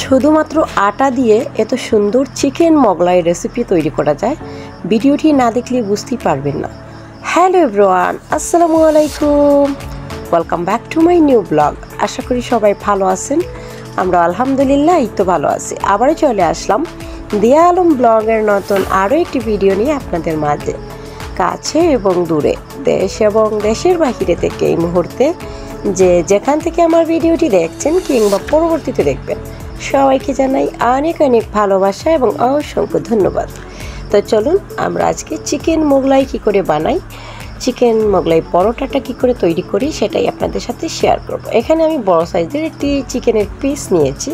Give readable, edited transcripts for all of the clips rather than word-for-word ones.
শুধুমাত্র আটা দিয়ে এত সুন্দর চিকেন মোগলাই রেসিপি তৈরি করা যায়, ভিডিওটি না দেখলে বুঝতেই পারবেন না। হ্যালো এভরিওয়ান, আসসালামু আলাইকুম, welcome back to my new blog. আশা করি সবাই ভালো আছেন। আমরা আলহামদুলিল্লাহ এই তো ভালো আছি। আবারও চলে আসলাম দিয়া আলম ব্লগের নতুন আরও একটি ভিডিও নিয়ে আপনাদের মাঝে। কাছে এবং দূরে, দেশ এবং দেশের বাহিরে থেকে এই মুহূর্তে যেখান থেকে আমার ভিডিওটি দেখছেন কিংবা পরবর্তীতে দেখবেন, সবাইকে জানাই অনেক অনেক ভালোবাসা এবং অসংখ্য ধন্যবাদ। তো চলুন আমরা আজকে চিকেন মোগলাই কী করে বানাই, চিকেন মোগলাই পরোটাটা কী করে তৈরি করি সেটাই আপনাদের সাথে শেয়ার করব। এখানে আমি বড় সাইজের একটি চিকেনের পিস নিয়েছি,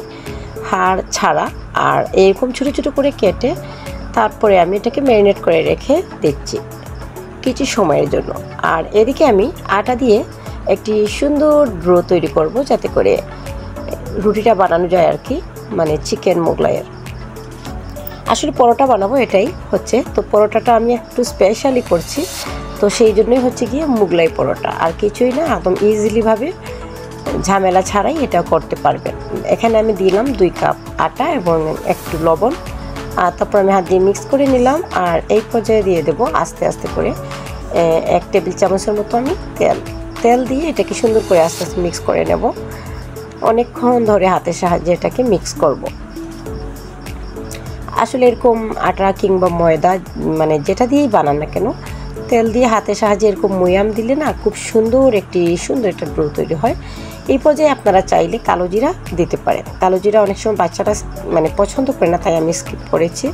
হাড় ছাড়া, আর এরকম ছোটো ছোটো করে কেটে তারপরে আমি এটাকে ম্যারিনেট করে রেখে দিচ্ছি কিছু সময়ের জন্য। আর এদিকে আমি আটা দিয়ে একটি সুন্দর ডো তৈরি করব, যাতে করে রুটিটা বানানো যায় আর কি, মানে চিকেন মোগলাইয়ের। আসলে পরোটা বানাবো এটাই হচ্ছে, তো পরোটাটা আমি একটু স্পেশালি করছি, তো সেই জন্যই হচ্ছে গিয়ে মোগলাই পরোটা, আর কিছুই না, একদম ইজিলিভাবে ঝামেলা ছাড়াই এটা করতে পারবেন। এখানে আমি দিলাম 2 কাপ আটা এবং একটু লবণ, আর তারপর আমি হাত দিয়ে মিক্স করে নিলাম। আর এই পর্যায়ে দিয়ে দেবো আস্তে আস্তে করে 1 টেবিল চামচের মতো আমি তেল দিয়ে এটাকে সুন্দর করে আস্তে আস্তে মিক্স করে নেব। অনেকক্ষণ ধরে হাতের সাহায্যে এটাকে মিক্স করব। আসলে এরকম আটা কিংবা ময়দা, মানে যেটা দিয়েই বানান না কেন, তেল দিয়ে হাতের সাহায্যে এরকম ময়াম দিলে না খুব সুন্দর একটা ডো তৈরি হয়। এই পর্যায়ে আপনারা চাইলে কালো জিরা দিতে পারেন। কালো জিরা অনেক সময় বাচ্চারা মানে পছন্দ করে না, তাই আমি স্কিপ করেছি,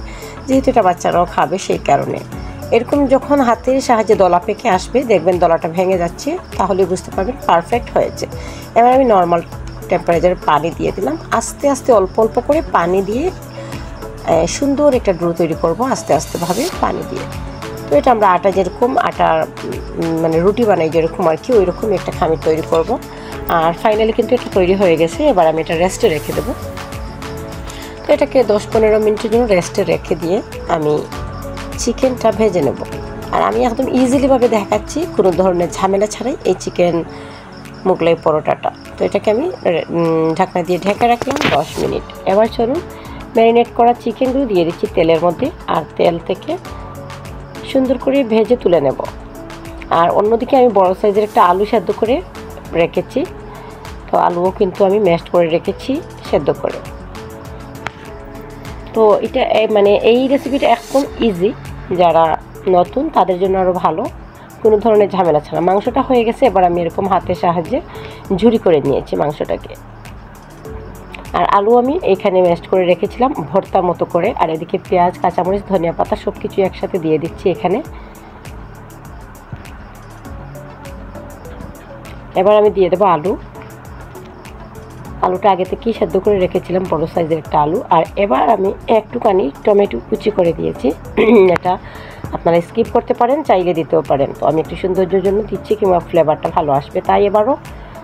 যেহেতু এটা বাচ্চারাও খাবে সেই কারণে। এরকম যখন হাতের সাহায্যে দলা পেকে আসবে, দেখবেন দলাটা ভেঙে যাচ্ছে, তাহলে বুঝতে পারবেন পারফেক্ট হয়েছে। এবার আমি নর্মাল টেম্পারেচারে পানি দিয়ে দিলাম, আস্তে আস্তে অল্প অল্প করে পানি দিয়ে সুন্দর একটা ডো তৈরি করব, আস্তে আস্তেভাবে পানি দিয়ে। তো এটা আমরা আটা যেরকম মানে রুটি বানাই যেরকম আর কি, ওই রকম একটা খামির তৈরি করব। আর ফাইনালি কিন্তু এটা তৈরি হয়ে গেছে। এবার আমি এটা রেস্টে রেখে দেবো। তো এটাকে 10-15 মিনিটের জন্য রেস্টে রেখে দিয়ে আমি চিকেনটা ভেজে নেব। আর আমি একদম ইজিলিভাবে দেখাচ্ছি, কোনো ধরনের ঝামেলা ছাড়াই এই চিকেন মোগলাই পরোটাটা। তো এটাকে আমি ঢাকনা দিয়ে ঢেকে রাখলাম 10 মিনিট। এবার চলুন ম্যারিনেট করা চিকেনগুলো দিয়ে দিচ্ছি তেলের মধ্যে, আর তেল থেকে সুন্দর করে ভেজে তুলে নেব। আর অন্যদিকে আমি বড় সাইজের একটা আলু সেদ্ধ করে রেখেছি, তো আলুও কিন্তু আমি ম্যাশড করে রেখেছি সেদ্ধ করে। তো এটা মানে এই রেসিপিটা একদম ইজি, যারা নতুন তাদের জন্য আরও ভালো, কোনো ধরনের ঝামেলা ছাড়া। মাংসটা হয়ে গেছে, এবার আমি এরকম হাতের সাহায্যে ঝুরি করে নিয়েছি মাংসটাকে। আর আলু আমি এখানে ম্যাশড করে রেখেছিলাম ভর্তার মতো করে। আর এদিকে পেঁয়াজ, কাঁচামরিচ, ধনিয়া পাতা সব কিছু একসাথে দিয়ে দিচ্ছি এখানে। এবার আমি দিয়ে দেবো আলুটা আগে থেকেই সেদ্ধ করে রেখেছিলাম, বড় সাইজের একটা আলু। আর এবার আমি একটুখানি টমেটো কুচি করে দিয়েছি। এটা আপনারা স্কিপ করতে পারেন, চাইলে দিতেও পারেন। তো আমি একটু সৌন্দর্যের জন্য দিচ্ছি, কিংবা ফ্লেভারটা ভালো আসবে, তাই এবারও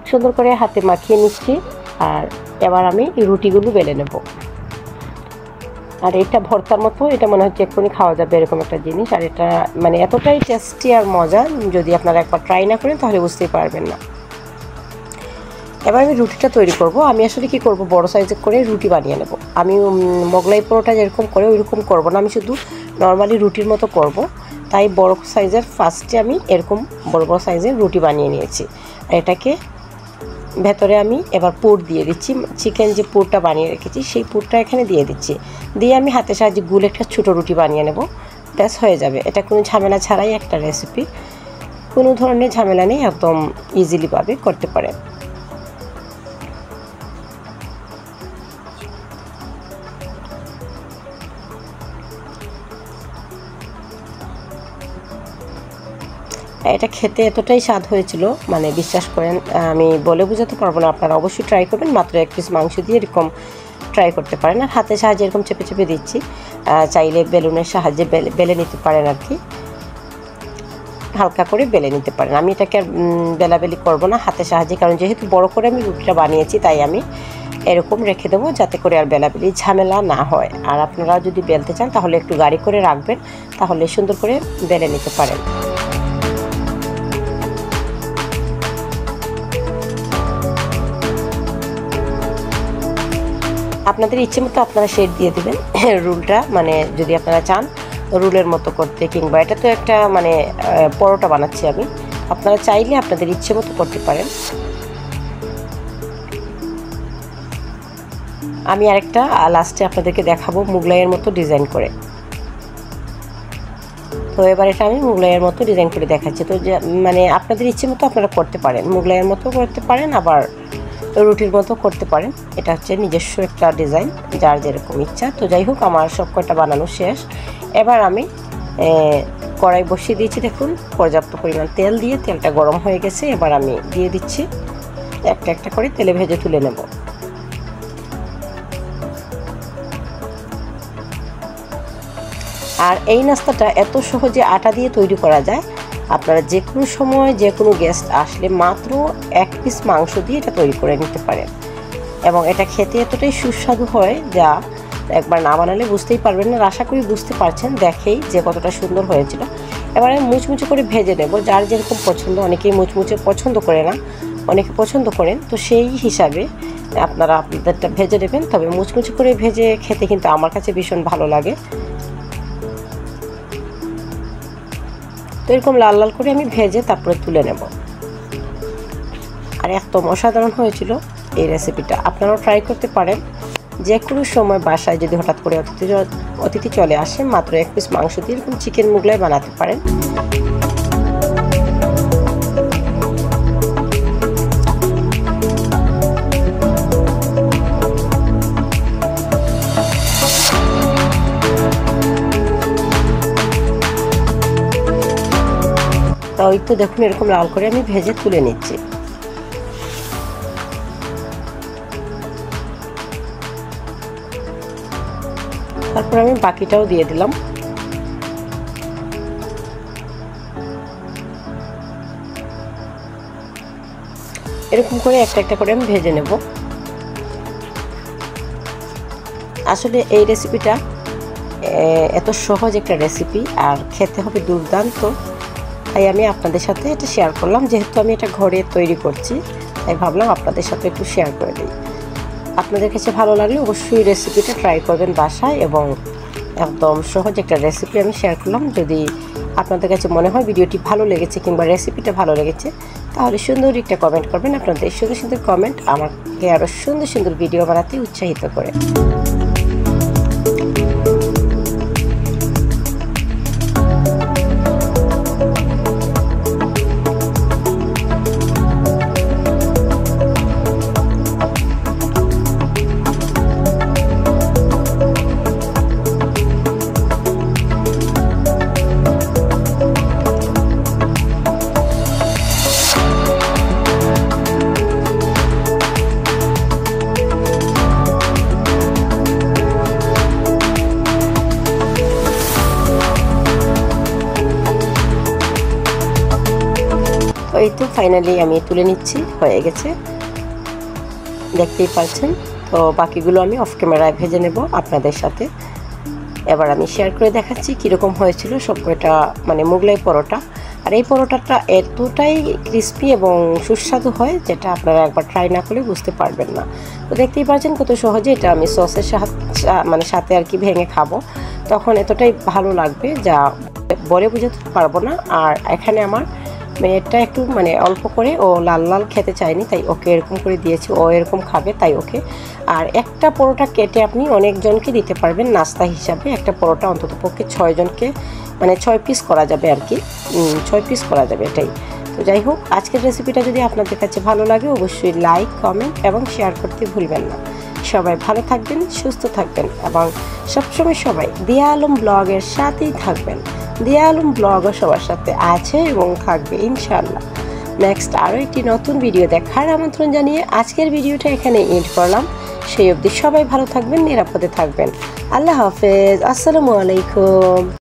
সুন্দর করে হাতে মাখিয়ে নিচ্ছি। আর এবার আমি রুটিগুলো বেলে নেব। আর এটা ভর্তার মতো, এটা মনে হচ্ছে এক্ষুনি খাওয়া যাবে এরকম একটা জিনিস। আর এটা মানে এতটাই টেস্টি আর মজা, যদি আপনারা একবার ট্রাই না করেন তাহলে বুঝতেই পারবেন না। এবার আমি রুটিটা তৈরি করব। আমি আসলে কি করব, বড় সাইজের করে রুটি বানিয়ে নেব। আমি মোগলাই পরোটা যেরকম করে ওইরকম করব না, আমি শুধু নর্মালি রুটির মতো করব। তাই বড় সাইজের ফার্স্টে আমি এরকম বড় বড় সাইজের রুটি বানিয়ে নিয়েছি। আর এটাকে ভেতরে আমি এবার পুর দিয়ে দিচ্ছি। চিকেন যে পুরটা বানিয়ে রেখেছি সেই পুরটা এখানে দিয়ে দিচ্ছি, দিয়ে আমি হাতের সাহায্যে গুলে একটা ছোটো রুটি বানিয়ে নেব, ব্যাস হয়ে যাবে। এটা কোনো ঝামেলা ছাড়াই একটা রেসিপি, কোনো ধরনের ঝামেলা নেই, একদম ইজিলিভাবে করতে পারেন। এটা খেতে এতটাই স্বাদ হয়েছিল, মানে বিশ্বাস করেন আমি বলে বোঝাতে পারবো না। আপনারা অবশ্যই ট্রাই করবেন, মাত্র 1 পিস মাংস দিয়ে এরকম ট্রাই করতে পারেন। আর হাতের সাহায্যে এরকম চেপে চেপে দিচ্ছি, চাইলে বেলুনের সাহায্যে বেলে নিতে পারেন আর কি, হালকা করে বেলে নিতে পারেন। আমি এটাকে বেলাবেলি করবো না হাতের সাহায্যে, কারণ যেহেতু বড় করে আমি রুটিটা বানিয়েছি, তাই আমি এরকম রেখে দেবো, যাতে করে আর বেলাবেলি ঝামেলা না হয়। আর আপনারা যদি বেলতে চান তাহলে একটু গাড়ি করে রাখবেন, তাহলে সুন্দর করে বেলে নিতে পারেন। আপনাদের ইচ্ছে মতো আপনারা শেড দিয়ে দেবেন রুলটা, মানে যদি আপনারা চান রুলের মতো করতে, কিংবা এটা তো একটা মানে পরোটা বানাচ্ছি আমি, আপনারা চাইলে আপনাদের ইচ্ছে মতো করতে পারেন। আমি আরেকটা লাস্টে আপনাদেরকে দেখাবো মুগলাইয়ের মতো ডিজাইন করে। তো এবার এটা আমি মুগলাইয়ের মতো ডিজাইন করে দেখাচ্ছি। তো মানে আপনাদের ইচ্ছে মতো আপনারা করতে পারেন, মুগলাইয়ের মতো করতে পারেন, আবার রুটির মতো করতে পারেন। এটা হচ্ছে নিজস্ব একটা ডিজাইন, যার যেরকম ইচ্ছা। তো যাই হোক, আমার সব কয়টা বানানো শেষ। এবার আমি কড়াই বসিয়ে দিয়েছি, দেখুন পর্যাপ্ত পরিমাণ তেল দিয়ে, তেলটা গরম হয়ে গেছে। এবার আমি দিয়ে দিচ্ছি, একটা একটা করে তেলে ভেজে তুলে নেব। আর এই নাস্তাটা এত সহজে আটা দিয়ে তৈরি করা যায়, আপনারা যে কোনো সময় যে কোনো গেস্ট আসলে মাত্র 1 পিস মাংস দিয়ে এটা তৈরি করে নিতে পারেন। এবং এটা খেতে এতটাই সুস্বাদু হয় যা একবার না বানালে বুঝতেই পারবেন না। আশা করি বুঝতে পারছেন দেখেই যে কতটা সুন্দর হয়েছিল। এবারে মুচমুচে করে ভেজে নেব, যার যেরকম পছন্দ। অনেকেই মুচমুচে পছন্দ করে না, অনেকে পছন্দ করেন। তো সেই হিসাবে আপনারা আপনাদেরটা ভেজে নেবেন। তবে মুচমুচে করে ভেজে খেতে কিন্তু আমার কাছে ভীষণ ভালো লাগে। তো এরকম লাল লাল করে আমি ভেজে তারপরে তুলে নেব। আর একদম অসাধারণ হয়েছিল এই রেসিপিটা, আপনারাও ট্রাই করতে পারেন। যে কোনো সময় বাসায় যদি হঠাৎ করে অতিথি চলে আসে, মাত্র 1 পিস মাংস দিয়ে এরকম চিকেন মুগলাই বানাতে পারেন। তো ওই তো দেখুন এরকম লাল করে আমি ভেজে তুলে নিচ্ছি। তারপর আমি বাকিটাও দিয়ে দিলাম। এরকম করে একটা একটা করে আমি ভেজে নেব। আসলে এই রেসিপিটা এত সহজ একটা রেসিপি, আর খেতে হবে দুর্দান্ত। তাই আমি আপনাদের সাথে এটা শেয়ার করলাম। যেহেতু আমি এটা ঘরে তৈরি করছি, তাই ভাবলাম আপনাদের সাথে একটু শেয়ার করে দিই। আপনাদের কাছে ভালো লাগলে অবশ্যই রেসিপিটা ট্রাই করবেন বাসায়। এবং একদম সহজ একটা রেসিপি আমি শেয়ার করলাম। যদি আপনাদের কাছে মনে হয় ভিডিওটি ভালো লেগেছে কিংবা রেসিপিটা ভালো লেগেছে, তাহলে সুন্দর একটা কমেন্ট করবেন। আপনাদের সুন্দর সুন্দর কমেন্ট আমাকে আরও সুন্দর সুন্দর ভিডিও বানাতে উৎসাহিত করে। এই তো ফাইনালি আমি তুলে নিচ্ছি, হয়ে গেছে, দেখতেই পাচ্ছেন। তো বাকিগুলো আমি অফ ক্যামেরায় ভেজে নেব আপনাদের সাথে। এবার আমি শেয়ার করে দেখাচ্ছি কীরকম হয়েছিল সবকটা মানে মুগলাই পরোটা। আর এই পরোটাটা এতটাই ক্রিস্পি এবং সুস্বাদু হয়, যেটা আপনারা একবার ট্রাই না করলে বুঝতে পারবেন না। তো দেখতেই পাচ্ছেন কত সহজে এটা আমি সসের মানে সাথে আর কি ভেঙে খাবো, তখন এতটাই ভালো লাগবে যা বলে বোঝাতে পারবো না। আর এখানে আমার মেয়েটা একটু মানে অল্প করে, ও লাল লাল খেতে চায়নি, তাই ওকে এরকম করে দিয়েছি। ও এরকম খাবে তাই ওকে। আর একটা পরোটা কেটে আপনি অনেকজনকে দিতে পারবেন নাস্তা হিসাবে। একটা পরোটা অন্তত পক্ষে 6 জনকে মানে 6 পিস করা যাবে আর কি, 6 পিস করা যাবে এটাই। তো যাই হোক, আজকের রেসিপিটা যদি আপনাদের কাছে ভালো লাগে অবশ্যই লাইক, কমেন্ট এবং শেয়ার করতে ভুলবেন না। সবাই ভালো থাকবেন, সুস্থ থাকবেন এবং সবসময় সবাই দিয়া আলম ব্লগের সাথেই থাকবেন। দিয়া আলম ব্লগও সবার সাথে আছে এবং থাকবে ইনশাআল্লাহ। নেক্সট আরও একটি নতুন ভিডিও দেখার আমন্ত্রণ জানিয়ে আজকের ভিডিওটা এখানে এন্ড করলাম। সেই অবধি সবাই ভালো থাকবেন, নিরাপদে থাকবেন। আল্লাহ হাফেজ, আসসালামু আলাইকুম।